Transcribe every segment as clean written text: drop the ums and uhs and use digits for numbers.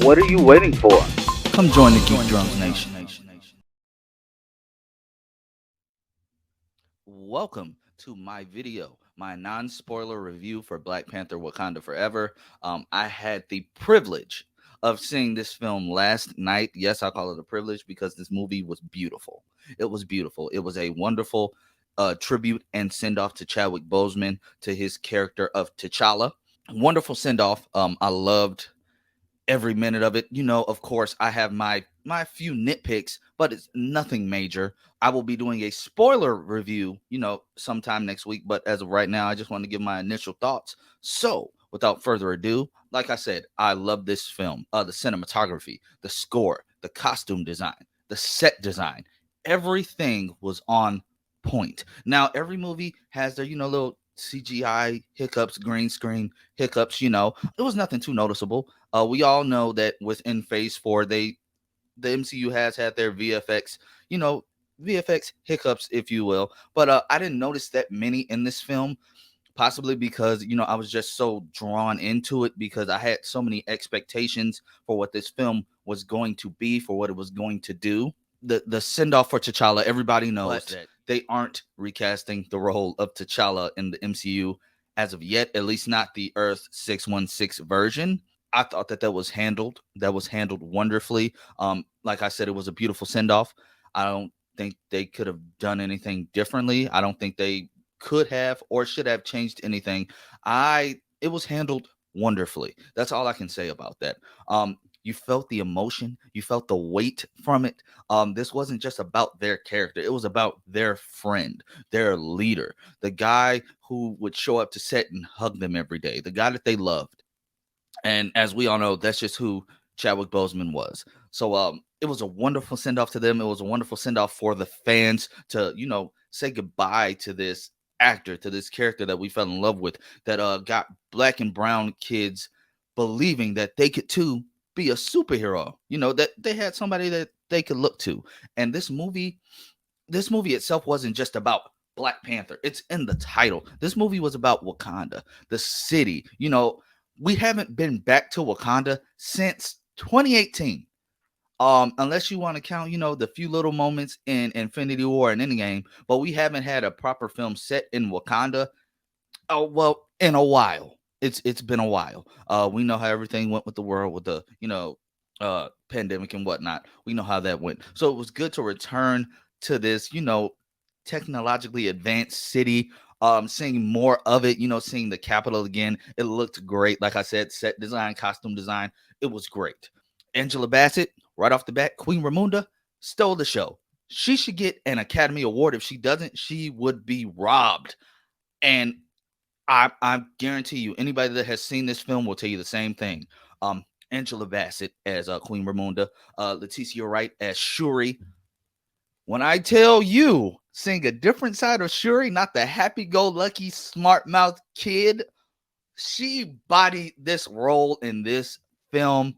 What are you waiting for? Come join the Geek Drums Nation. Welcome to my video, my non-spoiler review for Black Panther: Wakanda Forever. I had the privilege of seeing this film last night. Yes, I call it a privilege because this movie was beautiful. It was beautiful. It was a wonderful tribute and send-off to Chadwick Boseman, to his character of T'Challa. Wonderful send-off. I loved every minute of it. Of course, I have my few nitpicks, but it's nothing major. I will be doing a spoiler review, sometime next week. But as of right now, I just want to give my initial thoughts. So, without further ado, like I said, I love this film. The cinematography, the score, the costume design, the set design, everything was on point. Now, every movie has their, little CGI hiccups, green screen hiccups. It was nothing too noticeable. We all know that within Phase 4, the MCU has had their VFX, you know, VFX hiccups, if you will. But I didn't notice that many in this film, possibly because I was just so drawn into it because I had so many expectations for what this film was going to be, for what it was going to do. The send off for T'Challa, everybody knows that they aren't recasting the role of T'Challa in the MCU as of yet, at least not the Earth 616 version. I thought that was handled wonderfully. Like I said, it was a beautiful send off. I don't think they could have done anything differently. I don't think they could have or should have changed anything. It was handled wonderfully. That's all I can say about that. You felt the emotion, you felt the weight from it. This wasn't just about their character, it was about their friend, their leader, the guy who would show up to set and hug them every day, the guy that they loved. And as we all know, that's just who Chadwick Boseman was. So it was a wonderful send off to them. It was a wonderful send off for the fans to, say goodbye to this actor, to this character that we fell in love with, that got black and brown kids believing that they could too be a superhero. That they had somebody that they could look to. And this movie itself wasn't just about Black Panther. It's in the title. This movie was about Wakanda, the city. We haven't been back to Wakanda since 2018. Unless you want to count, the few little moments in Infinity War and Endgame, but we haven't had a proper film set in Wakanda. Oh well, in a while. It's been a while. We know how everything went with the world, with the pandemic and whatnot. We know how that went. So it was good to return to this, technologically advanced city. Seeing more of it, seeing the capital again. It looked great. Like I said, set design, costume design, it was great. Angela Bassett, right off the bat, Queen Ramunda, stole the show. She should get an Academy Award. If she doesn't, she would be robbed. And I guarantee you, anybody that has seen this film will tell you the same thing. Angela Bassett as Queen Ramunda, Leticia Wright as Shuri. When I tell you, seeing a different side of Shuri, not the happy-go-lucky, smart-mouthed kid, she bodied this role in this film.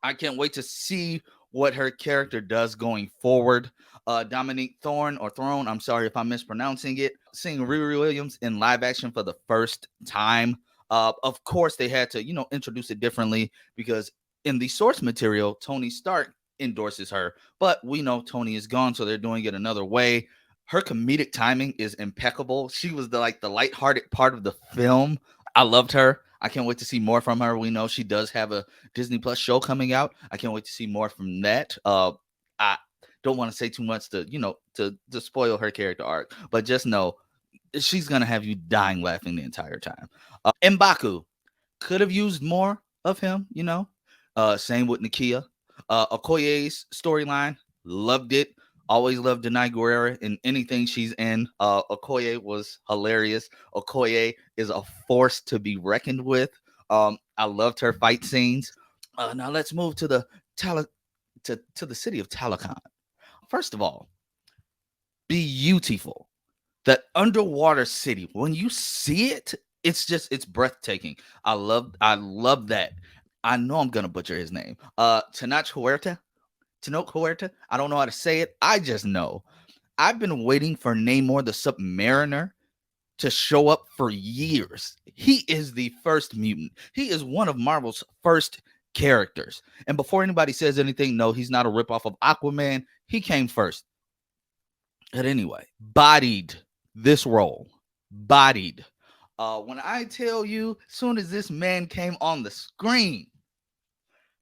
I can't wait to see what her character does going forward. Dominique Thorne or Throne, I'm sorry if I'm mispronouncing it. Seeing Riri Williams in live action for the first time. Of course, they had to, introduce it differently because in the source material, Tony Stark endorses her, but we know Tony is gone, so they're doing it another way. Her comedic timing is impeccable. She was the lighthearted part of the film. I loved her. I can't wait to see more from her. We know she does have a Disney Plus show coming out. I can't wait to see more from that. I don't want to say too much to spoil her character arc, but just know she's gonna have you dying laughing the entire time. M'Baku could have used more of him. Same with Nakia. Okoye's storyline, loved it. Always loved Denai Guerrera in anything she's in. Okoye was hilarious. Okoye is a force to be reckoned with. I loved her fight scenes. Now let's move to the to the city of Talokan. First of all, beautiful. That underwater city, when you see it, it's breathtaking. I love that. I know I'm gonna butcher his name. Tenoch Huerta. I don't know how to say it. I just know. I've been waiting for Namor the Submariner to show up for years. He is the first mutant. He is one of Marvel's first characters. And before anybody says anything, no, he's not a ripoff of Aquaman. He came first. But anyway, bodied this role. Bodied. When I tell you, as soon as this man came on the screen,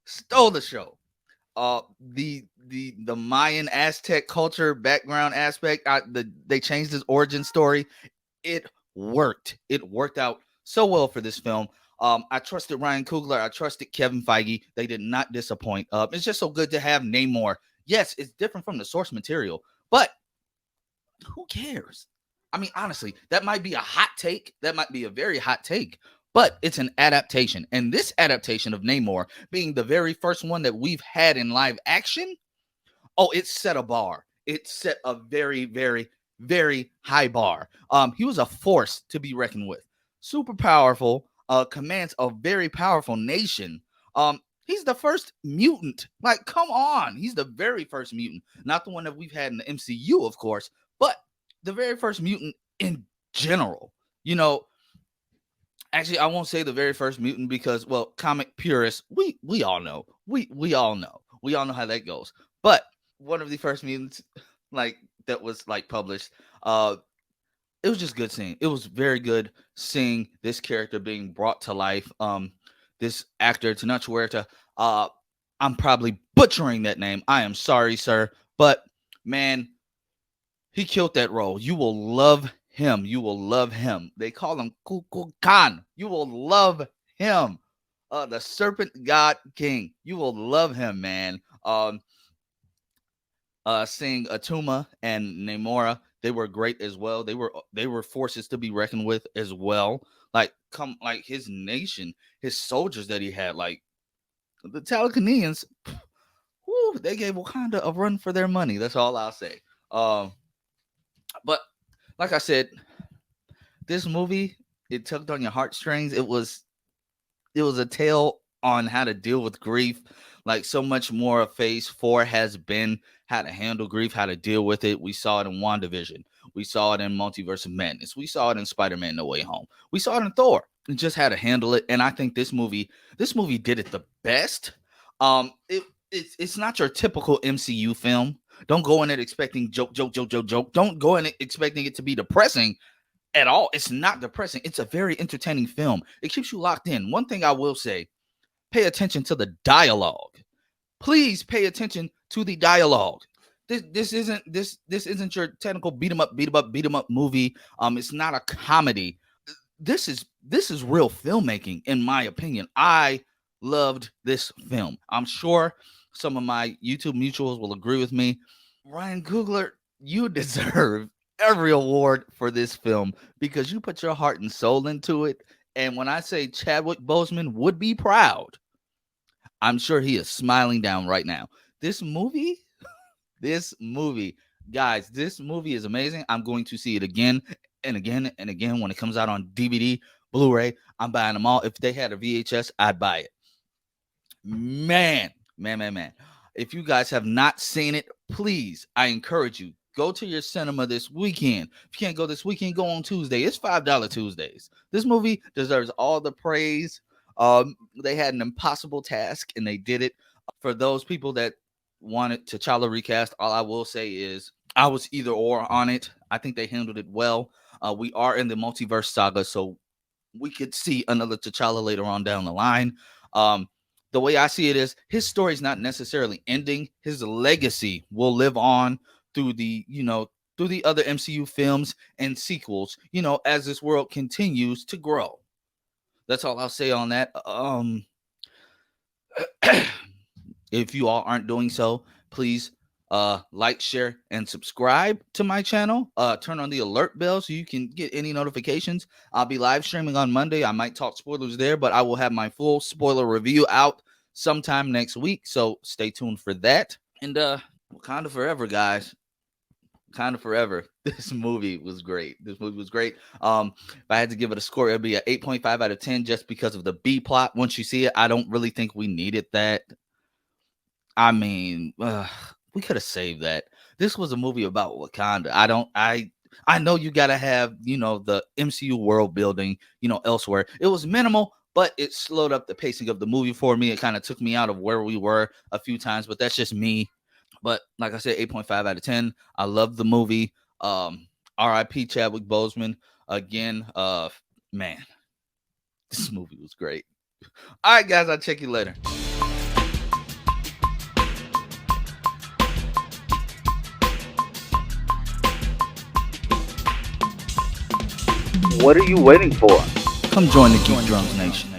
stole the show. The Mayan Aztec culture background aspect, they changed his origin story. It worked. It worked out so well for this film. I trusted Ryan Coogler. I trusted Kevin Feige. They did not disappoint. It's just so good to have Namor. Yes, it's different from the source material, but who cares? I mean, honestly, that might be a hot take. That might be a very hot take, but it's an adaptation. And this adaptation of Namor being the very first one that we've had in live action, oh, it set a bar. It set a very, very, very high bar. He was a force to be reckoned with. Super powerful, commands a very powerful nation. He's the first mutant. Like, come on. He's the very first mutant. Not the one that we've had in the MCU, of course, but the very first mutant in general. You know, actually, I won't say the very first mutant because, well, comic purists, we all know. We all know. We all know how that goes. But one of the first mutants, like, that was like published, it was just good seeing. It was very good seeing this character being brought to life. This actor, Tenoch Huerta, I'm probably butchering that name. I am sorry, sir. But man, he killed that role. You will love him. You will love him. They call him Kukulkan. You will love him. The Serpent God King. You will love him, man. Seeing Atuma and Namora, they were great as well. They were forces to be reckoned with as well. Like his nation, his soldiers that he had, like the Talcanians, whew, they gave Wakanda a run for their money. That's all I'll say. But like I said, this movie, it tugged on your heartstrings. It was a tale on how to deal with grief. Like so much more of Phase 4 has been how to handle grief, how to deal with it. We saw it in WandaVision. We saw it in Multiverse of Madness. We saw it in Spider-Man No Way Home. We saw it in Thor. And just how to handle it. And I think this movie did it the best. It's not your typical MCU film. Don't go in it expecting joke. Don't go in it expecting it to be depressing at all. It's not depressing. It's a very entertaining film. It keeps you locked in. One thing I will say, pay attention to the dialogue. Please pay attention to the dialogue. This isn't your technical beat 'em up movie. It's not a comedy. This is real filmmaking, in my opinion. I loved this film. I'm sure some of my YouTube mutuals will agree with me. Ryan Coogler, you deserve every award for this film because you put your heart and soul into it. And when I say Chadwick Boseman would be proud, I'm sure he is smiling down right now. This movie, guys, this movie is amazing. I'm going to see it again and again and again when it comes out on DVD, Blu-ray. I'm buying them all. If they had a VHS, I'd buy it. Man. If you guys have not seen it, please, I encourage you, go to your cinema this weekend. If you can't go this weekend, go on Tuesday. It's $5 Tuesdays. This movie deserves all the praise. They had an impossible task, and they did it. For those people that wanted T'Challa recast, all I will say is I was either or on it. I think they handled it well. We are in the multiverse saga, so we could see another T'Challa later on down the line. The way I see it is his story is not necessarily ending. His legacy will live on through the other MCU films and sequels, as this world continues to grow. That's all I'll say on that. If you all aren't doing so, please like, share, and subscribe to my channel. Turn on the alert bell so you can get any notifications. I'll be live streaming on Monday. I might talk spoilers there, but I will have my full spoiler review out sometime next week. So stay tuned for that. And Wakanda forever, guys. Wakanda forever. This movie was great. If I had to give it a score, it'd be an 8.5 out of 10 just because of the B plot. Once you see it, I don't really think we needed that. I mean, we could have saved that. This was a movie about Wakanda. I know you gotta have, the MCU world building, elsewhere. It was minimal, but it slowed up the pacing of the movie for me. It kind of took me out of where we were a few times, but that's just me. But like I said, 8.5 out of 10. I love the movie. R.I.P. Chadwick Boseman again. Man, this movie was great. All right, guys, I'll check you later. What are you waiting for? Come join the Geek Drums Nation.